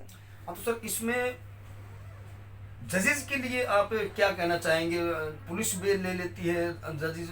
हाँ, तो सर इसमें जजेस के लिए आप क्या कहना चाहेंगे? पुलिस बेल ले लेती है, जजेस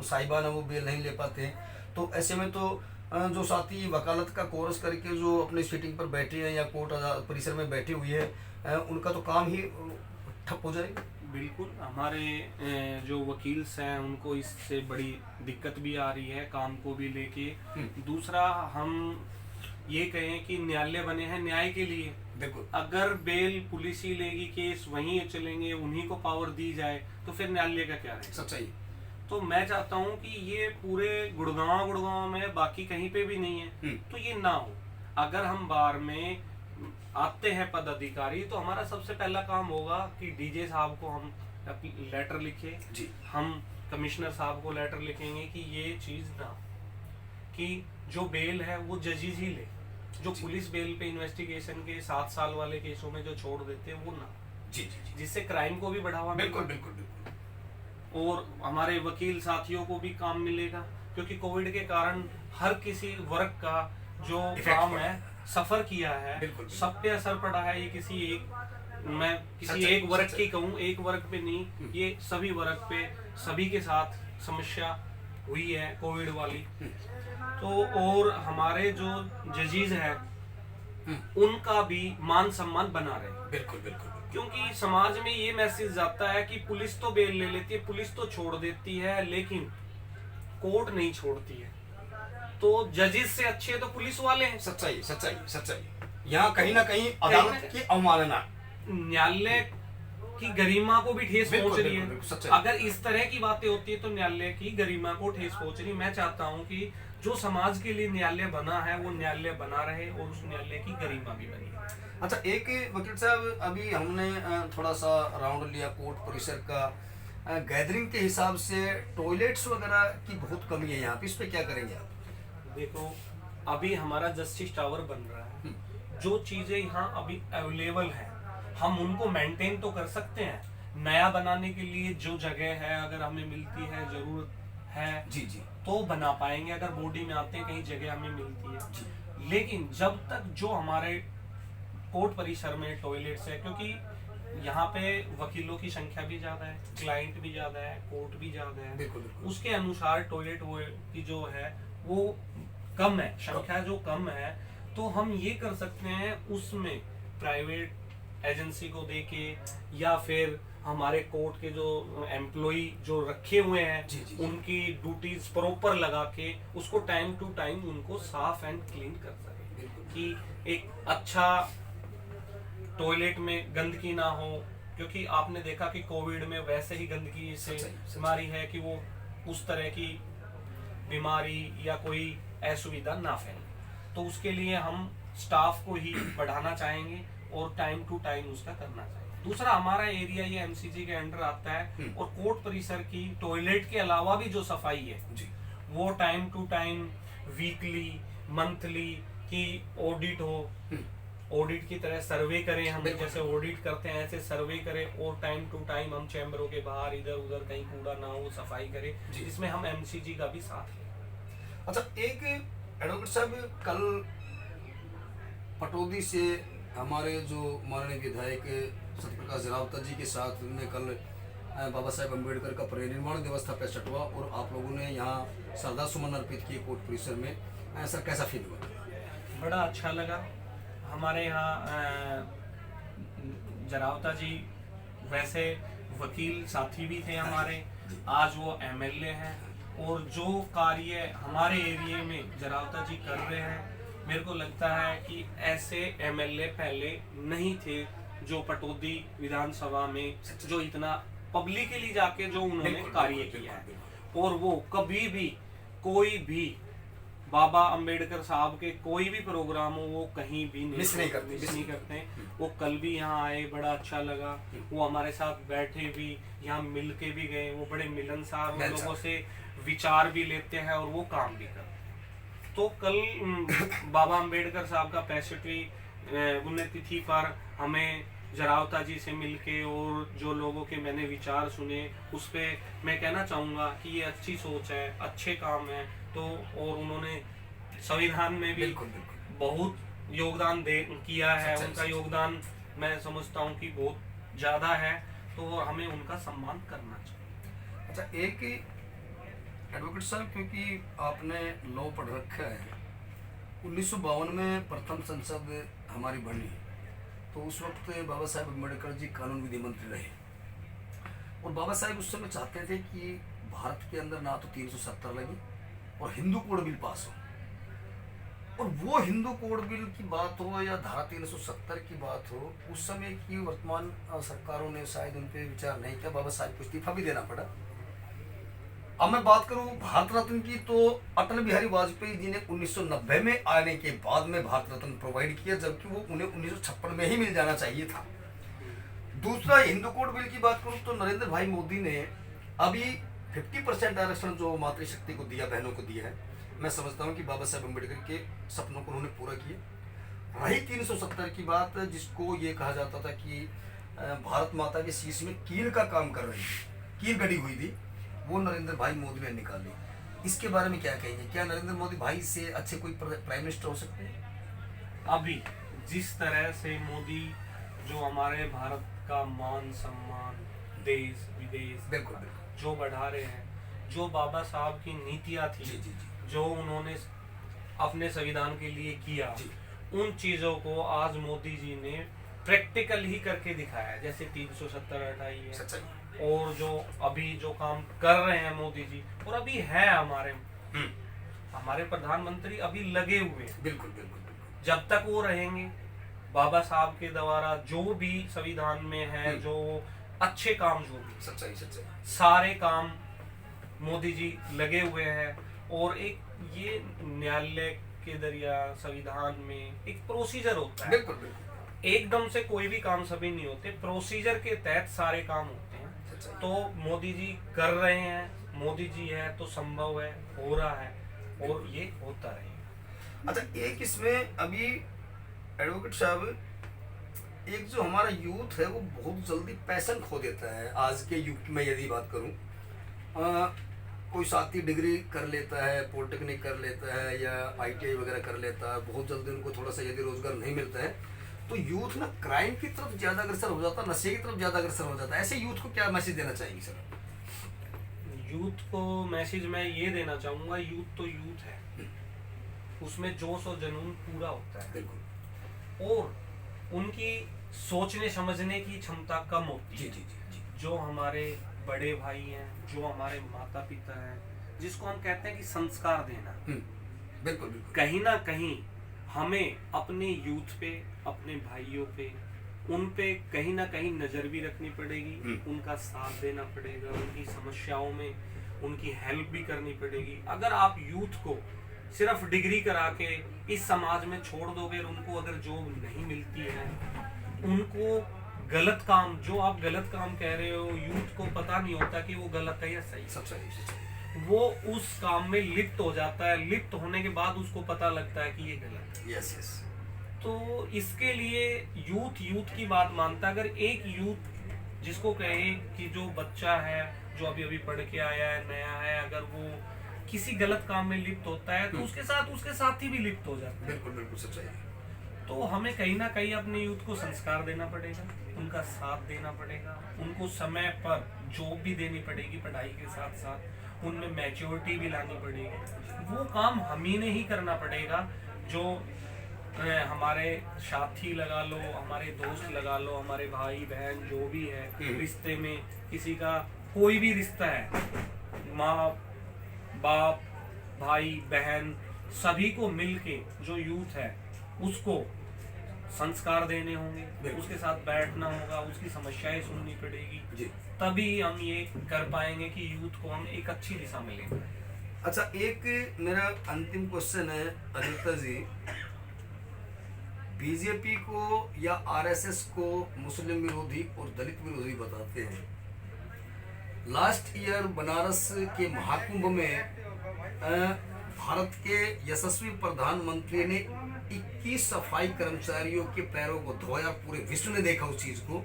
साहिबान है वो बेल नहीं ले पाते हैं, तो ऐसे में तो जो साथी वकालत का कोर्स करके जो अपने सीटिंग पर बैठे हैं या कोर्ट परिसर में बैठे हुए हैं, उनका तो काम ही ठप हो जाएगा। बिल्कुल, हमारे जो वकील्स हैं उनको इससे बड़ी दिक्कत भी आ रही है काम को भी लेके। दूसरा, हम ये कहें कि न्यायालय बने हैं न्याय के लिए। बिल्कुल। अगर बेल पुलिस ही लेगी, केस वहीं चलेंगे, उन्हीं को पावर दी जाए, तो फिर न्यायालय का क्या रहेगा? सच्चाई। तो मैं चाहता हूँ कि ये पूरे गुड़गांव में, बाकी कहीं पे भी नहीं है, तो ये ना हो। अगर हम बार में आते हैं पदाधिकारी, तो हमारा सबसे पहला काम होगा कि डीजे साहब को हम लेटर लिखे जी। हम कमिश्नर साहब को लेटर लिखेंगे कि ये चीज ना, कि जो बेल है वो जजेज ही ले, जो पुलिस बेल पे इन्वेस्टिगेशन के 7 साल वाले केसों में जो छोड़ देते हैं वो ना। जी जी जी। जिससे क्राइम को भी बढ़ावा बिल्कुल मिलेगा बिल्कुल बिल्कुल। और हमारे वकील साथियों को भी काम मिलेगा, क्योंकि कोविड के कारण हर किसी वर्ग का जो काम है सफर किया है, बिल्कुल। सब पे असर पड़ा है। ये किसी एक, मैं किसी एक वर्ग की कहूँ, एक वर्ग पे नहीं, ये सभी वर्ग पे, सभी के साथ समस्या हुई है कोविड वाली। तो और हमारे जो जजेस हैं उनका भी मान सम्मान बना रहे। बिल्कुल बिल्कुल। क्योंकि समाज में ये मैसेज जाता है कि पुलिस तो बेल ले लेती है, पुलिस तो छोड़ देती है, लेकिन कोर्ट नहीं छोड़ती है। तो जजेस से अच्छे तो पुलिस वाले हैं। सच्चाई सच्चाई सच्चाई। यहाँ कहीं ना कहीं अदालत की अवमानना, न्यायालय की गरिमा को भी ठेस पहुंच रही है। अगर इस तरह की बातें होती है तो न्यायालय की गरिमा को ठेस पहुंच रही है। मैं चाहता हूं कि जो समाज के लिए न्यायालय बना है वो न्यायालय बना रहे और उस न्यायालय की गरिमा भी बनी रहे। अच्छा, एक वकील साहब, अभी हमने थोड़ा सा राउंड लिया कोर्ट परिसर का, गैदरिंग के हिसाब से टॉयलेट्स वगैरह की बहुत कमी है यहाँ पे, इस पे क्या करेंगे आप? देखो, अभी हमारा जस्टिस टावर बन रहा है, जो चीजें यहाँ अभी अवेलेबल है हम उनको मेंटेन तो कर सकते हैं। नया बनाने के लिए जो जगह है अगर हमें मिलती है, जरूरत है जी जी, तो बना पाएंगे। अगर बॉडी में आते हैं कहीं जगह हमें मिलती है, लेकिन जब तक जो हमारे कोर्ट परिसर में टॉयलेट्स है, क्योंकि यहाँ पे वकीलों की संख्या भी ज्यादा है, क्लाइंट भी ज्यादा है, कोर्ट भी ज्यादा है, बिल्कुल। उसके अनुसार टॉयलेट वो की जो है वो कम है, संख्या जो कम है, तो हम ये कर सकते हैं उसमें प्राइवेट एजेंसी को देके या फिर हमारे कोर्ट के जो एम्प्लॉय जो रखे हुए हैं जी, जी, उनकी ड्यूटीज प्रॉपर लगा के उसको टाइम टू टाइम उनको साफ एंड क्लीन कर सके, कि एक अच्छा टॉयलेट में गंदगी ना हो। क्योंकि आपने देखा कि कोविड में वैसे ही गंदगी से बीमारी है कि वो उस तरह की बीमारी या कोई असुविधा ना फैले। तो उसके लिए हम स्टाफ को ही बढ़ाना चाहेंगे और टाइम टू टाइम उसका करना चाहिए। दूसरा, हमारा एरिया ये एमसीजी के अंडर आता है और कोर्ट परिसर की टॉयलेट के अलावा भी जो सफाई है वो time to time, weekly, monthly की ऑडिट हो, ऑडिट की तरह सर्वे करें। हम जैसे ऑडिट करते हैं ऐसे सर्वे करें और टाइम टू टाइम हम चैम्बरों के बाहर इधर उधर कहीं कूड़ा ना हो सफाई करें, जिसमें हम एमसीजी का भी साथ लें। अच्छा, एक एडवोकेट साहब, कल पटौदी से हमारे जो माननीय विधायक सत्यप्रकाश जरावता जी के साथ में कल बाबा साहेब अम्बेडकर का परिनिर्वाण दिवस था 65वां, और आप लोगों ने यहाँ श्रद्धा सुमन अर्पित किए कोर्ट परिसर में। सर, कैसा फील हुआ? बड़ा अच्छा लगा। हमारे यहाँ जरावता जी वैसे वकील साथी भी थे हमारे, आज वो एमएलए हैं, और जो कार्य हमारे एरिया में जरावता जी कर रहे हैं, मेरे को लगता है कि ऐसे एमएलए पहले नहीं थे जो पटौदी विधानसभा में जो इतना पब्लिकली जाके जो उन्होंने कार्य किया है। और वो कभी भी कोई भी बाबा अंबेडकर साहब के कोई भी प्रोग्राम हो वो कहीं भी मिस नहीं करते। वो कल भी यहाँ आए, बड़ा अच्छा लगा। वो हमारे साथ बैठे भी, यहाँ मिल के भी गए। वो बड़े मिलनसार, उन लोगों से विचार भी लेते हैं और वो काम भी करते हैं। तो कल बाबा अंबेडकर साहब का 65वीं पुण्यतिथि पर हमें जरावता जी से मिलके और जो लोगों के मैंने विचार सुने, उस पे मैं कहना चाहूँगा कि ये अच्छी सोच है, अच्छे काम है। तो और उन्होंने संविधान में भी बहुत योगदान दे किया है, सच्चाई, उनका सच्चाई। योगदान मैं समझता हूँ कि बहुत ज़्यादा है, तो हमें उनका सम्मान करना चाहिए। अच्छा, एक एडवोकेट साहब, क्योंकि आपने लॉ पढ़ रखा है, 1952 में प्रथम संसद हमारी बनी, तो उस वक्त बाबा साहेब अम्बेडकर जी कानून विधि मंत्री रहे, और बाबा साहेब उस समय चाहते थे कि भारत के अंदर ना तो 370 लगे और हिंदू कोड बिल पास हो। और वो हिंदू कोड बिल की बात हो या धारा 370 की बात हो, उस समय की वर्तमान सरकारों ने शायद उन पर विचार नहीं किया, बाबा साहेब को इस्तीफा भी देना पड़ा। अब मैं बात करूं भारत रत्न की, तो अटल बिहारी वाजपेयी जी ने 1990 में आने के बाद में भारत रत्न प्रोवाइड किया, जबकि वो उन्हें 1956 में ही मिल जाना चाहिए था। दूसरा, हिंदू कोड बिल की बात करूं तो नरेंद्र भाई मोदी ने अभी 50% आरक्षण जो मातृशक्ति को दिया, बहनों को दिया है, मैं समझता हूं कि बाबा साहेब अम्बेडकर के सपनों को उन्होंने पूरा किया। रही 370 की बात, जिसको ये कहा जाता था कि भारत माता के शीश में कील का काम कर रही थी, कील गड़ी हुई थी, वो नरेंद्र भाई मोदी ने निकाली। इसके बारे में क्या कहेंगे? क्या नरेंद्र मोदी भाई से अच्छे कोई प्राइम मिनिस्टर हो सकते हैं? अभी जिस तरह से मोदी जो हमारे भारत का मान सम्मान देश विदेश बिल्कुल बिल्कुल जो बढ़ा रहे हैं, जो बाबा साहब की नीतियाँ थी, जी जी जी जो उन्होंने अपने संविधान के लिए किया, जी। उन चीज़ों को आज मोदी जी ने प्रैक्टिकल ही करके दिखाया है। जैसे 370 हटाई है, सच्चाई। और जो अभी जो काम कर रहे हैं मोदी जी, और अभी है हमारे प्रधानमंत्री अभी लगे हुए हैं। बिल्कुल बिल्कुल बिल्कुल। जब तक वो रहेंगे, बाबा साहब के द्वारा जो भी संविधान में है, जो अच्छे काम, जो भी सच्चाई सच्चाई। सारे काम मोदी जी लगे हुए हैं। और एक ये न्यायालय के जरिया संविधान में एक प्रोसीजर होता है, बिल्कुल बिल्कुल एकदम से कोई भी काम सभी नहीं होते, प्रोसीजर के तहत सारे काम होते हैं। सच्चाई। तो मोदी जी कर रहे हैं, मोदी जी है तो संभव है, हो रहा है, और ये होता रहेगा। अच्छा, एक इसमें अभी एडवोकेट साहब, एक जो हमारा यूथ है वो बहुत जल्दी पैशन खो देता है आज के युग में। यदि बात करूं, कोई साथी डिग्री कर लेता है, पॉलिटेक्निक कर लेता है या ITI वगैरह कर लेता है, बहुत जल्दी उनको थोड़ा सा यदि रोजगार नहीं मिलता है, तो यूथ ना क्राइम की तरफ ज़्यादा अग्रसर हो जाता है, नशे की तरफ ज़्यादा अग्रसर हो जाता है। ऐसे यूथ को क्या मैसेज देना चाहेंगे सर? यूथ को मैसेज मैं ये देना चाहूँगा, यूथ तो यूथ है, उसमें जोश और जुनून पूरा होता है, बिल्कुल। और उनकी सोचने समझने की क्षमता कम होती जी है। जी जी जी। जो हमारे बड़े भाई हैं, जो हमारे माता पिता हैं, जिसको हम कहते हैं कि संस्कार देना, बिल्कुल बिल्कुल। कहीं ना कहीं हमें अपने यूथ पे, अपने भाइयों पे, उन पे कहीं ना कहीं नज़र भी रखनी पड़ेगी, उनका साथ देना पड़ेगा, उनकी समस्याओं में उनकी हेल्प भी करनी पड़ेगी। अगर आप यूथ को सिर्फ डिग्री करा के इस समाज में छोड़ दोगे, और उनको अगर जॉब नहीं मिलती है, उनको गलत काम, जो आप गलत काम कह रहे हो, यूथ को पता नहीं होता कि वो गलत है या सही, सच्चाई। वो उस काम में लिप्त हो जाता है। लिप्त होने के बाद उसको पता लगता है कि ये गलत है। Yes yes. तो इसके लिए यूथ की बात मानता है। अगर एक यूथ जिसको कहे कि जो बच्चा है, जो अभी अभी पढ़ के आया है, नया है, अगर वो किसी गलत काम में लिप्त होता है, तो उसके साथ ही भी लिप्त हो जाता है। बिल्कुल बिल्कुल सच्चाई। तो हमें कहीं ना कहीं अपने यूथ को संस्कार देना पड़ेगा, उनका साथ देना पड़ेगा, उनको समय पर जॉब भी देनी पड़ेगी, पढ़ाई के साथ साथ उनमें मैच्योरिटी भी लानी पड़ेगी। वो काम हम ही ने ही करना पड़ेगा। जो हमारे साथी लगा लो, हमारे दोस्त लगा लो, हमारे भाई बहन जो भी है, रिश्ते में किसी का कोई भी रिश्ता है, माँ बाप भाई बहन, सभी को मिलके जो यूथ है उसको संस्कार देने होंगे, उसके साथ बैठना होगा, उसकी समस्याएं सुननी पड़ेगी जी। तभी हम ये कर पाएंगे कि यूथ को हम एक अच्छी दिशा में लेंगे। अच्छा, एक मेरा अंतिम क्वेश्चन है अनिता जी, बीजेपी को या RSS को मुस्लिम विरोधी और दलित विरोधी बताते हैं। लास्ट ईयर बनारस के महाकुंभ में भारत के यशस्वी प्रधानमंत्री ने 21 सफाई कर्मचारियों के पैरों को धोया, पूरे विश्व ने देखा उस चीज को,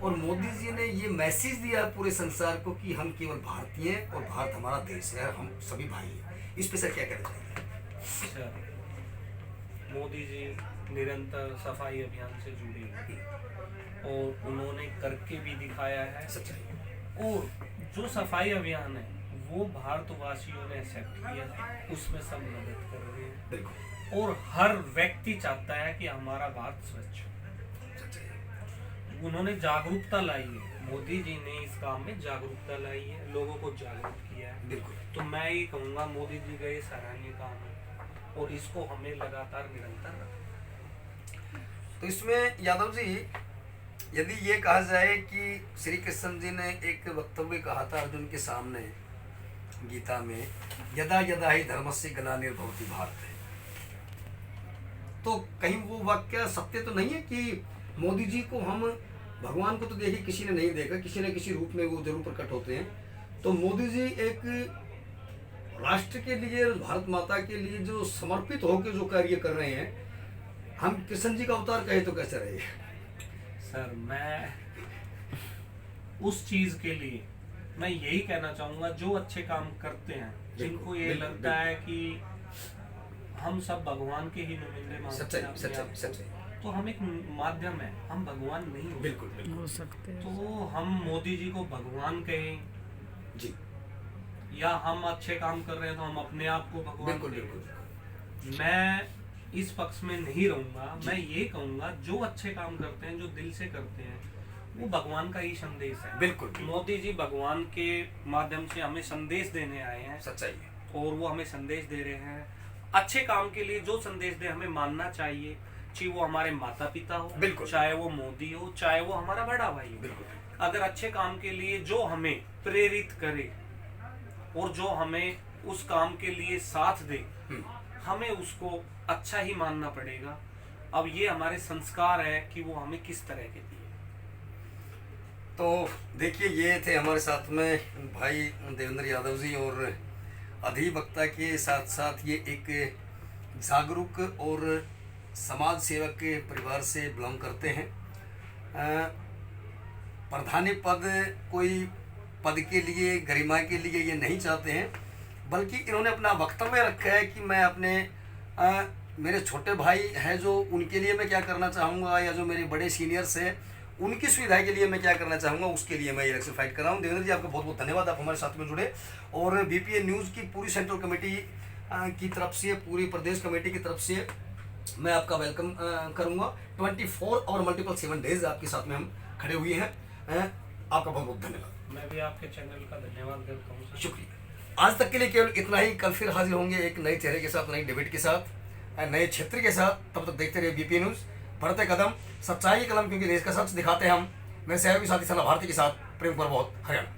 और मोदी जी ने ये मैसेज दिया पूरे संसार को कि हम केवल भारतीय हैं और भारत हमारा देश है, हम सभी भाई हैं। इस पे सर क्या कहना चाहिए? मोदी जी निरंतर सफाई अभियान से जुड़े हैं और उन्होंने करके भी दिखाया है। सच्चाई। और जो सफाई अभियान है वो भारतवासियों ने एक्सेप्ट किया है, उसमें सब मदद कर रहे हैं। बिल्कुल। और हर व्यक्ति चाहता है कि हमारा भारत स्वच्छ हो। उन्होंने जागरूकता लाई है, मोदी जी ने इस काम में जागरूकता लाई है, लोगों को जागरूक किया है। बिल्कुल। तो मैं ये कहूँगा मोदी जी का ये सराहनीय काम है और इसको हमें लगातार निरंतर रखना। तो इसमें यादव जी, यदि ये कहा जाए कि श्री कृष्ण जी ने एक वक्तव्य कहा था अर्जुन के सामने गीता में, यदा यदा ही धर्मस्य ग्लानिर्भवति भारत, तो कहीं वो वाक्य सत्य तो नहीं है कि मोदी जी को हम, भगवान को तो देखिए किसी ने नहीं देखा, किसी न किसी रूप में वो जरूर प्रकट होते हैं, तो मोदी जी एक राष्ट्र के लिए, भारत माता के लिए जो समर्पित होकर जो कार्य कर रहे हैं, हम कृष्ण जी का अवतार कहे तो कैसे रहे? सर मैं उस चीज के लिए मैं यही कहना चाहूंगा, जो अच्छे काम करते हैं, जिनको ये बिल्कुल, लगता है कि हम सब भगवान के ही नुमाइंदे मानते हैं सच्चाई अपने सच्चाई आप को, सच्चाई। तो हम एक माध्यम है, हम भगवान नहीं हो बिल्कुल बिल्कुल हो सकते हैं। तो हम मोदी जी को भगवान कहें जी, या हम अच्छे काम कर रहे हैं तो हम अपने आप को भगवान बिल्कुल कहें। बिल्कुल। मैं इस पक्ष में नहीं रहूंगा। मैं ये कहूंगा जो अच्छे काम करते हैं, जो दिल से करते हैं, वो भगवान का ही संदेश है। बिल्कुल बिल्कुल। मोदी जी भगवान के माध्यम से हमें संदेश देने आए हैं सच्चाई है। और वो हमें संदेश दे रहे हैं। अच्छे काम के लिए जो संदेश दे हमें मानना चाहिए, चाहे वो हमारे माता पिता हो, बिल्कुल। चाहे वो मोदी हो, चाहे वो हमारा बड़ा भाई हो। बिल्कुल। अगर अच्छे काम के लिए जो हमें प्रेरित करे और जो हमें उस काम के लिए साथ दे, हमें उसको अच्छा ही मानना पड़ेगा। अब ये हमारे संस्कार है कि वो हमें किस तरह के दिए। तो देखिए, ये थे हमारे साथ में भाई देवेंद्र यादव जी, और अधिवक्ता के साथ साथ ये एक जागरूक और समाज सेवक के परिवार से बिलोंग करते हैं। प्रधानी पद कोई पद के लिए, गरिमा के लिए ये नहीं चाहते हैं, बल्कि इन्होंने अपना वक्तव्य रखा है कि मैं अपने मेरे छोटे भाई हैं जो, उनके लिए मैं क्या करना चाहूँगा, या जो मेरे बड़े सीनियर्स हैं उनकी सुविधा के लिए मैं क्या करना चाहूँगा, उसके लिए मैं इलेक्शन फाइट कर रहा हूँ। देवेंद्र जी, आपका बहुत बहुत धन्यवाद, आप हमारे साथ में जुड़े। और बीपीए न्यूज़ की पूरी सेंट्रल कमेटी की तरफ से, पूरी प्रदेश कमेटी की तरफ से मैं आपका वेलकम करूँगा। 24 और मल्टीपल 7 डेज आपके साथ में हम खड़े हुए हैं। आपका बहुत बहुत धन्यवाद। मैं भी आपके चैनल का धन्यवाद करता हूँ। शुक्रिया। आज तक के लिए केवल इतना ही। कल फिर हाजिर होंगे एक नए चेहरे के साथ, नई डिबेट के साथ, नए क्षेत्र के साथ। तब तक देखते रहिए बीपीए न्यूज़, बढ़ते कदम, सच्चाई की कलम, क्योंकि देश का सच दिखाते हैं हम। मैं सहयोगी साथी सना भारती के साथ, प्रेम पर बहुत, हरियाणा।